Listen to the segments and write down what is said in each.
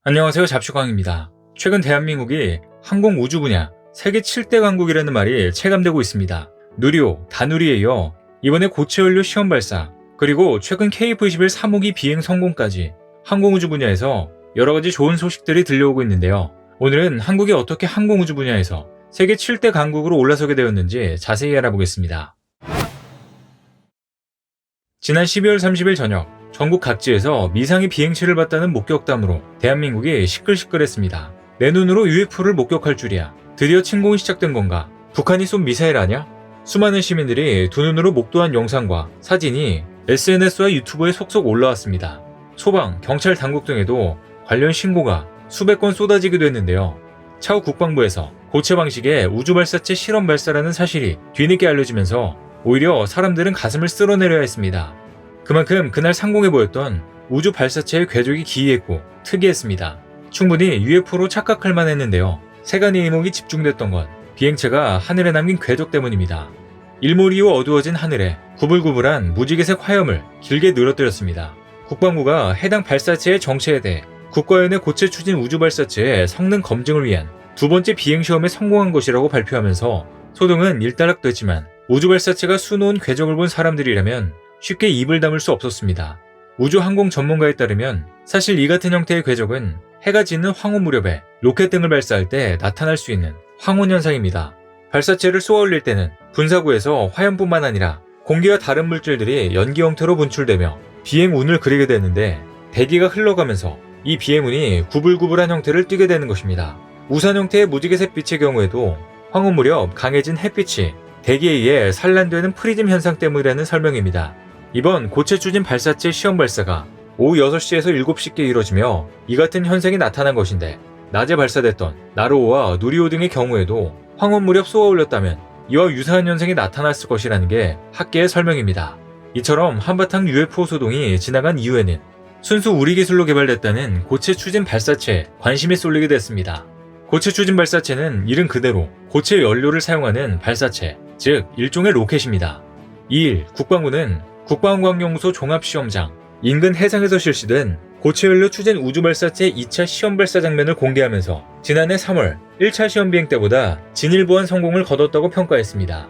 안녕하세요. 잡슈광입니다. 최근 대한민국이 항공 우주 분야 세계 7대 강국이라는 말이 체감되고 있습니다. 누리호, 다누리에 이어 이번에 고체 연료 시험 발사, 그리고 최근 KF-21 3호기 비행 성공까지 항공 우주 분야에서 여러가지 좋은 소식들이 들려오고 있는데요. 오늘은 한국이 어떻게 항공 우주 분야에서 세계 7대 강국으로 올라서게 되었는지 자세히 알아보겠습니다. 지난 12월 30일 저녁, 전국 각지에서 미상의 비행체를 봤다는 목격담으로 대한민국이 시끌시끌했습니다. 내 눈으로 UFO를 목격할 줄이야. 드디어 침공이 시작된 건가? 북한이 쏜 미사일 아냐? 수많은 시민들이 두 눈으로 목도한 영상과 사진이 SNS와 유튜브에 속속 올라왔습니다. 소방, 경찰 당국 등에도 관련 신고가 수백 건 쏟아지기도 했는데요. 차후 국방부에서 고체 방식의 우주 발사체 실험 발사라는 사실이 뒤늦게 알려지면서 오히려 사람들은 가슴을 쓸어내려야 했습니다. 그만큼 그날 상공에 보였던 우주 발사체의 궤적이 기이했고 특이했습니다. 충분히 UFO로 착각할 만했는데요. 세간의 이목이 집중됐던 건 비행체가 하늘에 남긴 궤적 때문입니다. 일몰 이후 어두워진 하늘에 구불구불한 무지개색 화염을 길게 늘어뜨렸습니다. 국방부가 해당 발사체의 정체에 대해 국가연의 고체 추진 우주 발사체의 성능 검증을 위한 두 번째 비행시험에 성공한 것이라고 발표하면서 소동은 일단락됐지만 우주 발사체가 수놓은 궤적을 본 사람들이라면 쉽게 입을 다물 수 없었습니다. 우주 항공 전문가에 따르면 사실 이 같은 형태의 궤적은 해가 지는 황혼 무렵에 로켓 등을 발사할 때 나타날 수 있는 황혼 현상입니다. 발사체를 쏘아 올릴 때는 분사구에서 화염뿐만 아니라 공기와 다른 물질들이 연기 형태로 분출되며 비행운을 그리게 되는데 대기가 흘러가면서 이 비행운이 구불구불한 형태를 띠게 되는 것입니다. 우산 형태의 무지개색 빛의 경우에도 황혼 무렵 강해진 햇빛이 대기에 의해 산란되는 프리즘 현상 때문이라는 설명입니다. 이번 고체 추진 발사체 시험 발사가 오후 6시에서 7시께 이뤄지며 이 같은 현상이 나타난 것인데 낮에 발사됐던 나로호와 누리호 등의 경우에도 황혼 무렵 쏘아 올렸다면 이와 유사한 현상이 나타났을 것이라는 게 학계의 설명입니다. 이처럼 한바탕 UFO 소동이 지나간 이후에는 순수 우리 기술로 개발됐다는 고체 추진 발사체에 관심이 쏠리게 됐습니다. 고체 추진 발사체는 이름 그대로 고체 연료를 사용하는 발사체, 즉 일종의 로켓입니다. 2일 국방부는 국방과학연구소 종합시험장 인근 해상에서 실시된 고체 연료 추진 우주 발사체 2차 시험 발사 장면을 공개하면서 지난해 3월 1차 시험 비행 때보다 진일보한 성공을 거뒀다고 평가했습니다.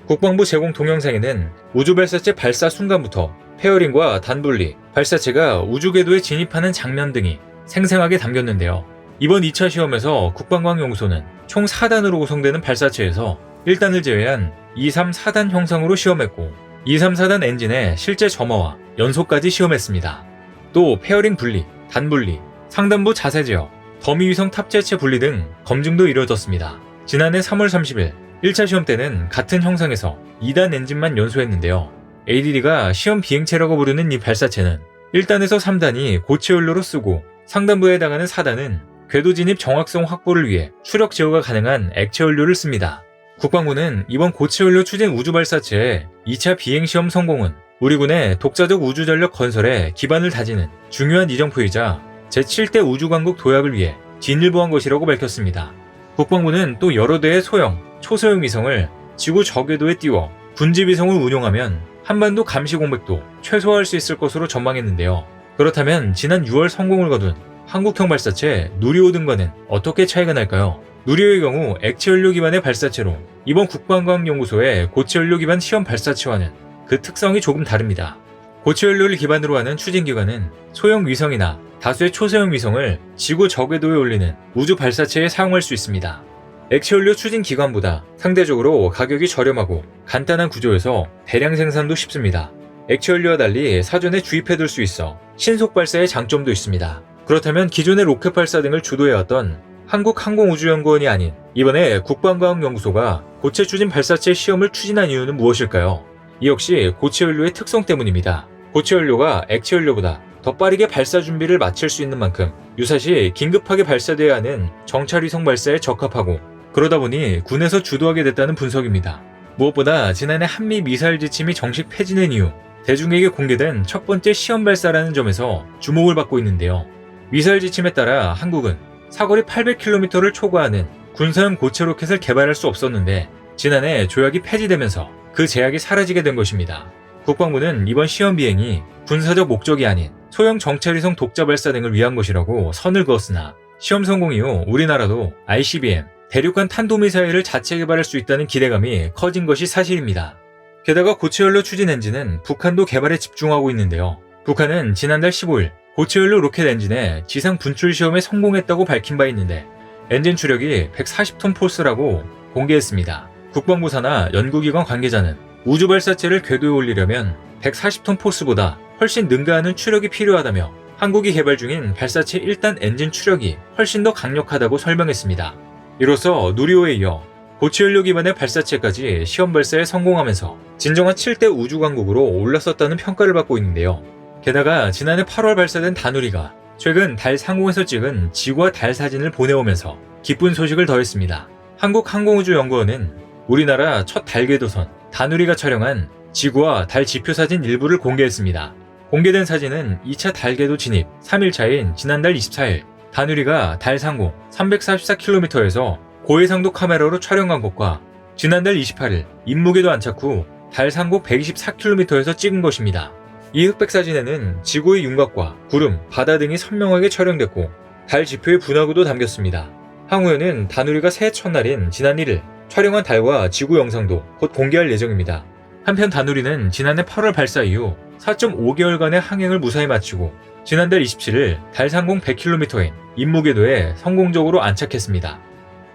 국방부 제공 동영상에는 우주 발사체 발사 순간부터 페어링과 단분리, 발사체가 우주 궤도에 진입하는 장면 등이 생생하게 담겼는데요. 이번 2차 시험에서 국방과학연구소는 총 4단으로 구성되는 발사체에서 1단을 제외한 2, 3, 4단 형상으로 시험했고 2, 3, 4단 엔진의 실제 점화와 연소까지 시험했습니다. 또 페어링 분리, 단분리, 상단부 자세 제어, 더미 위성 탑재체 분리 등 검증도 이루어졌습니다. 지난해 3월 30일 1차 시험 때는 같은 형상에서 2단 엔진만 연소했는데요. ADD가 시험 비행체라고 부르는 이 발사체는 1단에서 3단이 고체 연료로 쓰고 상단부에 해당하는 4단은 궤도 진입 정확성 확보를 위해 추력 제어가 가능한 액체 연료를 씁니다. 국방부는 이번 고체 연료 추진 우주 발사체의 2차 비행 시험 성공은 우리 군의 독자적 우주 전력 건설에 기반을 다지는 중요한 이정표이자 제7대 우주 강국 도약을 위해 진일보한 것이라고 밝혔습니다. 국방부는 또 여러 대의 소형, 초소형 위성을 지구 저궤도에 띄워 군지 위성을 운용하면 한반도 감시 공백도 최소화할 수 있을 것으로 전망했는데요. 그렇다면 지난 6월 성공을 거둔 한국형 발사체 누리호 등과는 어떻게 차이가 날까요? 누리호의 경우 액체 연료 기반의 발사체로 이번 국방과학연구소의 고체 연료 기반 시험 발사체와는 그 특성이 조금 다릅니다. 고체 연료를 기반으로 하는 추진기관은 소형 위성이나 다수의 초소형 위성을 지구 저궤도에 올리는 우주 발사체에 사용할 수 있습니다. 액체 연료 추진 기관보다 상대적으로 가격이 저렴하고 간단한 구조여서 대량 생산도 쉽습니다. 액체 연료와 달리 사전에 주입해둘 수 있어 신속 발사의 장점도 있습니다. 그렇다면 기존의 로켓 발사 등을 주도해왔던 한국항공우주연구원이 아닌 이번에 국방과학연구소가 고체 추진 발사체 시험을 추진한 이유는 무엇일까요? 이 역시 고체 연료의 특성 때문입니다. 고체 연료가 액체 연료보다 더 빠르게 발사 준비를 마칠 수 있는 만큼 유사시 긴급하게 발사돼야 하는 정찰위성 발사에 적합하고 그러다 보니 군에서 주도하게 됐다는 분석입니다. 무엇보다 지난해 한미 미사일 지침이 정식 폐지된 이후 대중에게 공개된 첫 번째 시험 발사라는 점에서 주목을 받고 있는데요. 미사일 지침에 따라 한국은 사거리 800km를 초과하는 군사용 고체 로켓을 개발할 수 없었는데 지난해 조약이 폐지되면서 그 제약이 사라지게 된 것입니다. 국방부는 이번 시험 비행이 군사적 목적이 아닌 소형 정찰위성 독자 발사 등을 위한 것이라고 선을 그었으나 시험 성공 이후 우리나라도 ICBM, 대륙간 탄도미사일을 자체 개발할 수 있다는 기대감이 커진 것이 사실입니다. 게다가 고체연료 추진 엔진은 북한도 개발에 집중하고 있는데요. 북한은 지난달 15일 고체연료 로켓 엔진의 지상 분출 시험에 성공했다고 밝힌 바 있는데 엔진 추력이 140톤 포스라고 공개했습니다. 국방부 산하 연구기관 관계자는 우주 발사체를 궤도에 올리려면 140톤 포스보다 훨씬 능가하는 추력이 필요하다며 한국이 개발 중인 발사체 1단 엔진 추력이 훨씬 더 강력하다고 설명했습니다. 이로써 누리호에 이어 고체연료 기반의 발사체까지 시험 발사에 성공하면서 진정한 7대 우주강국으로 올라섰다는 평가를 받고 있는데요. 게다가 지난해 8월 발사된 다누리가 최근 달 상공에서 찍은 지구와 달 사진을 보내오면서 기쁜 소식을 더했습니다. 한국항공우주연구원은 우리나라 첫 달 궤도선 다누리가 촬영한 지구와 달 지표 사진 일부를 공개했습니다. 공개된 사진은 2차 달 궤도 진입 3일차인 지난달 24일 다누리가 달 상공 344km에서 고해상도 카메라로 촬영한 것과 지난달 28일 임무궤도 안착 후 달 상공 124km에서 찍은 것입니다. 이 흑백 사진에는 지구의 윤곽과 구름, 바다 등이 선명하게 촬영됐고 달 지표의 분화구도 담겼습니다. 항우연은 다누리가 새해 첫날인 지난 1일 촬영한 달과 지구 영상도 곧 공개할 예정입니다. 한편 다누리는 지난해 8월 발사 이후 4.5개월간의 항행을 무사히 마치고 지난달 27일 달 상공 100km인 임무궤도에 성공적으로 안착했습니다.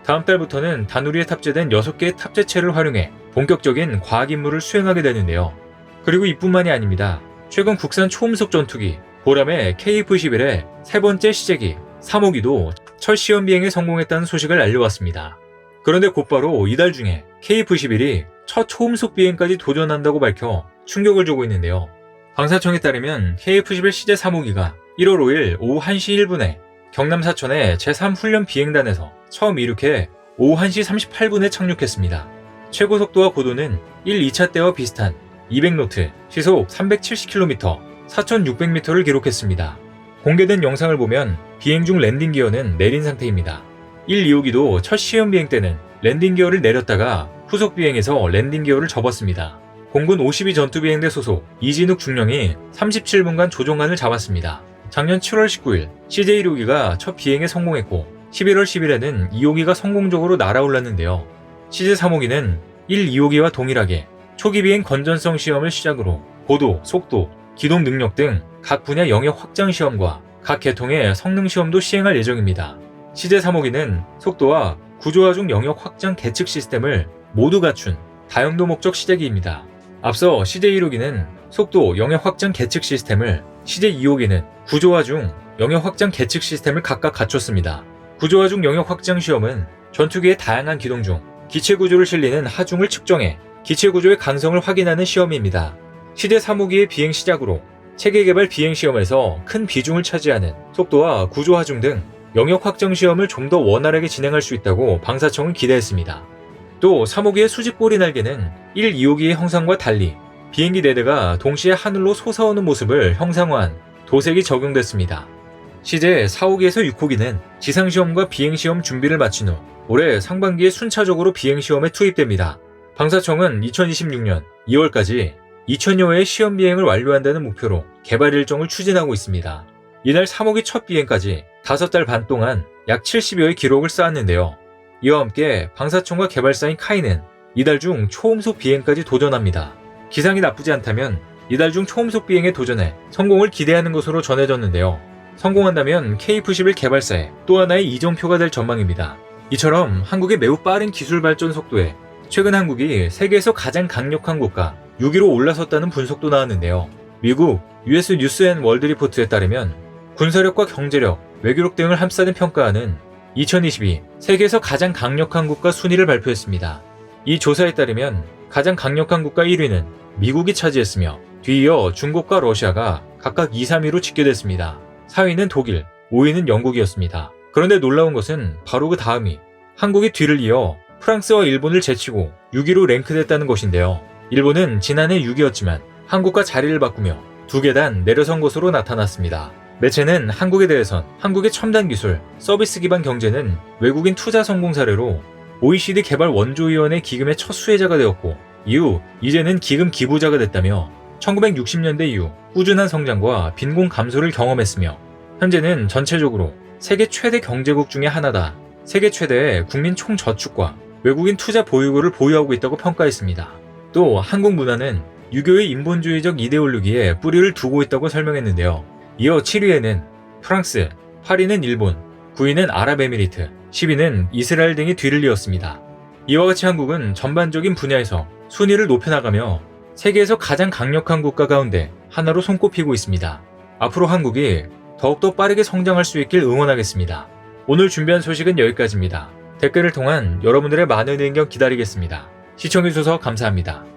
다음 달부터는 다누리에 탑재된 6개의 탑재체를 활용해 본격적인 과학 임무를 수행하게 되는데요. 그리고 이뿐만이 아닙니다. 최근 국산 초음속 전투기 보람의 KF-11의 세 번째 시제기 3호기도 첫 시험 비행에 성공했다는 소식을 알려왔습니다. 그런데 곧바로 이달 중에 KF-11이 첫 초음속 비행까지 도전한다고 밝혀 충격을 주고 있는데요. 방사청에 따르면 KF-11 시제 3호기가 1월 5일 오후 1시 1분에 경남 사천의 제3훈련 비행단에서 처음 이륙해 오후 1시 38분에 착륙했습니다. 최고 속도와 고도는 1, 2차 때와 비슷한 200노트, 시속 370km, 4,600m를 기록했습니다. 공개된 영상을 보면 비행 중 랜딩 기어는 내린 상태입니다. 1, 2호기도 첫 시험 비행 때는 랜딩 기어를 내렸다가 후속 비행에서 랜딩 기어를 접었습니다. 공군 52 전투비행대 소속 이진욱 중령이 37분간 조종관을 잡았습니다. 작년 7월 19일 CJ1호기가 첫 비행에 성공했고 11월 10일에는 2호기가 성공적으로 날아올랐는데요. CJ3호기는 1, 2호기와 동일하게 초기 비행 건전성 시험을 시작으로 고도, 속도, 기동 능력 등 각 분야 영역 확장 시험과 각 계통의 성능 시험도 시행할 예정입니다. CJ3호기는 속도와 구조화중 영역 확장 계측 시스템을 모두 갖춘 다용도 목적 시제기입니다. 앞서 CJ1호기는 속도, 영역 확장 계측 시스템을, CJ2호기는 구조화 중 영역 확장 계측 시스템을 각각 갖췄습니다. 구조화 중 영역 확장 시험은 전투기의 다양한 기동 중 기체 구조를 실리는 하중을 측정해 기체 구조의 강성을 확인하는 시험입니다. CJ3호기의 비행 시작으로 체계 개발 비행 시험에서 큰 비중을 차지하는 속도와 구조 하중 등 영역 확장 시험을 좀 더 원활하게 진행할 수 있다고 방사청은 기대했습니다. 또 3호기의 수직보리 날개는 1, 2호기의 형상과 달리 비행기 4대가 동시에 하늘로 솟아오는 모습을 형상화한 도색이 적용됐습니다. 시제 4호기에서 6호기는 지상시험과 비행시험 준비를 마친 후 올해 상반기에 순차적으로 비행시험에 투입됩니다. 방사청은 2026년 2월까지 2000여 회의 시험 비행을 완료한다는 목표로 개발 일정을 추진하고 있습니다. 이날 3호기 첫 비행까지 5달 반 동안 약 70여의 기록을 쌓았는데요. 이와 함께 방사청과 개발사인 카이는 이달 중 초음속 비행까지 도전합니다. 기상이 나쁘지 않다면 이달 중 초음속 비행에 도전해 성공을 기대하는 것으로 전해졌는데요. 성공한다면 KF-11 개발사의 또 하나의 이정표가 될 전망입니다. 이처럼 한국의 매우 빠른 기술 발전 속도에 최근 한국이 세계에서 가장 강력한 국가 6위로 올라섰다는 분석도 나왔는데요. 미국 US 뉴스 앤 월드 리포트에 따르면 군사력과 경제력, 외교력 등을 함싸는 평가하는 2022 세계에서 가장 강력한 국가 순위를 발표했습니다. 이 조사에 따르면 가장 강력한 국가 1위는 미국이 차지했으며 뒤이어 중국과 러시아가 각각 2, 3위로 집계됐습니다. 4위는 독일, 5위는 영국이었습니다. 그런데 놀라운 것은 바로 그 다음이 한국이 뒤를 이어 프랑스와 일본을 제치고 6위로 랭크됐다는 것인데요. 일본은 지난해 6위였지만 한국과 자리를 바꾸며 2계단 내려선 것으로 나타났습니다. 매체는 한국에 대해선 한국의 첨단 기술, 서비스 기반 경제는 외국인 투자 성공 사례로 OECD 개발 원조위원회 기금의 첫 수혜자가 되었고 이후 이제는 기금 기부자가 됐다며 1960년대 이후 꾸준한 성장과 빈곤 감소를 경험했으며 현재는 전체적으로 세계 최대 경제국 중의 하나다. 세계 최대의 국민 총저축과 외국인 투자 보유고를 보유하고 있다고 평가했습니다. 또 한국 문화는 유교의 인본주의적 이데올로기에 뿌리를 두고 있다고 설명했는데요. 이어 7위에는 프랑스, 8위는 일본, 9위는 아랍에미리트, 10위는 이스라엘 등이 뒤를 이었습니다. 이와 같이 한국은 전반적인 분야에서 순위를 높여나가며 세계에서 가장 강력한 국가 가운데 하나로 손꼽히고 있습니다. 앞으로 한국이 더욱더 빠르게 성장할 수 있길 응원하겠습니다. 오늘 준비한 소식은 여기까지입니다. 댓글을 통한 여러분들의 많은 의견 기다리겠습니다. 시청해주셔서 감사합니다.